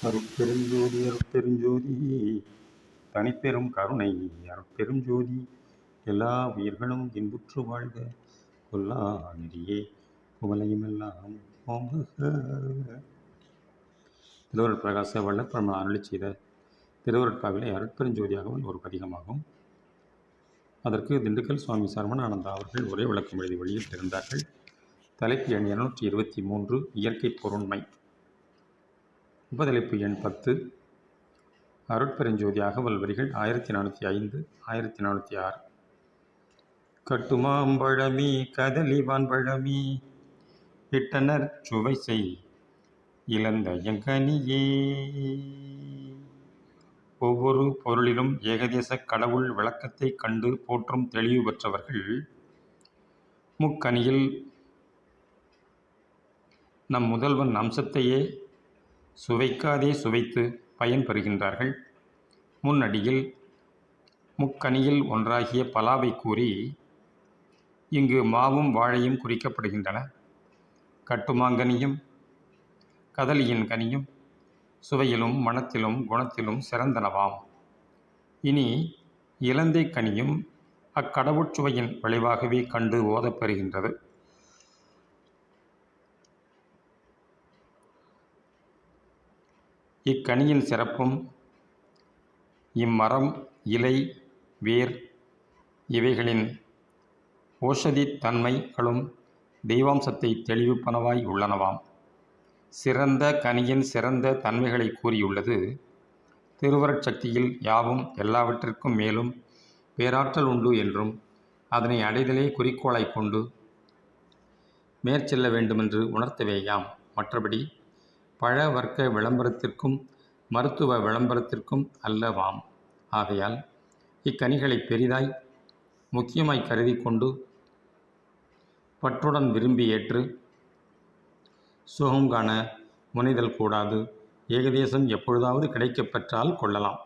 அருட்பெருஞ்சோதி அருட்பெருஞ்சோதி தனிப்பெரும் கருணை அருட்பெருஞ்சோதி எல்லா உயிர்களும் இன்புற்று வாழ்க கொல்லா நெறியே குவலையுமெல்லாம் ஓம்புக. திருவருட் பிரகாச வல்லற்பெருமான் அருளி செய்த திருவருட்பாவிலே அருட்பெருஞ்சோதியாகவும் ஒரு பதிகமாகும். அதற்கு திண்டுக்கல் சுவாமி சரவணானந்தா அவர்கள் உரை விளக்கம் எழுதி வெளியிட்டிருந்தார்கள். தலைப்பு எண் 223 இயற்கை பொருண்மை. உபதலைப்பு எண் 10 அருட்பெருஞ்சோதி அகவல் வரிகள் 1405 1406. கட்டுமாம்பழமி கதலிவான் பழமி இட்டனர் சுவை செய் இழந்த எங்கனியே. ஒவ்வொரு பொருளிலும் ஏகதேச கடவுள் விளக்கத்தை கண்டு போற்றும் தெளிவு பெற்றவர்கள் முக்கனியில் நம் முதல்வன் அம்சத்தையே சுவைக்காதே சுவைத்து பயன் பெறுகின்றார்கள். முன்னடியில் முக்கனியில் ஒன்றாகிய பலாவை கூறி இங்கு மாவும் வாழையும் குறிக்கப்படுகின்றன. கட்டுமாங்கனியும் கதலியின் கனியும் சுவையிலும் மணத்திலும் குணத்திலும் சிறந்தனவாம். இனி இலந்தை கனியும் அக்கடவுட்சுவையின் விளைவாகவே கண்டு ஓதப்பெறுகின்றது. இக்கனியின் சிறப்பும் இம்மரம் இலை வேர் இவைகளின் ஓஷதி தன்மைகளும் தெய்வாம்சத்தை தெளிவிப்பனவாய் உள்ளனவாம். சிறந்த கனியின் சிறந்த தன்மைகளை கூறியுள்ளது. திருவருட்சக்தியில் யாவும் எல்லாவற்றிற்கும் மேலும் பேராற்றல் உண்டு என்றும் அதனை அடைதலே குறிக்கோளை கொண்டு மேற்செல்ல வேண்டுமென்று உணர்த்தவேயாம். மற்றபடி பழ வர்க்க விளம்பரத்திற்கும் மருத்துவ விளம்பரத்திற்கும் அல்லவாம். ஆகையால் இக்கனிகளை பெரிதாய் முக்கியமாய் கருதி கொண்டு பற்றுடன் விரும்பி ஏற்று சுகம் காண முனைதல் கூடாது. ஏகதேசம் எப்பொழுதாவது கிடைக்கப் பெற்றால் கொள்ளலாம்.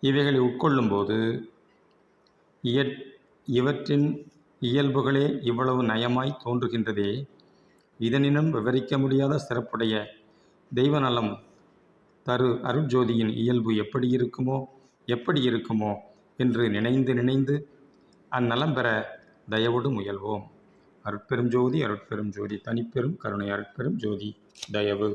இவைகளை உட்கொள்ளும்போது இவற்றின் இயல்புகளே இவ்வளவு நயமாய் தோன்றுகின்றதே. இதனினும் விவரிக்க முடியாத சிறப்புடைய தெய்வநலம் தரு அருட்ஜோதியின் இயல்பு எப்படி இருக்குமோ என்று நினைந்து அந்நலம் பெற தயவோடு முயல்வோம். அருட்பெரும் ஜோதி அருட்பெரும் ஜோதி தனிப்பெரும் கருணை அருட்பெரும் ஜோதி தயவு.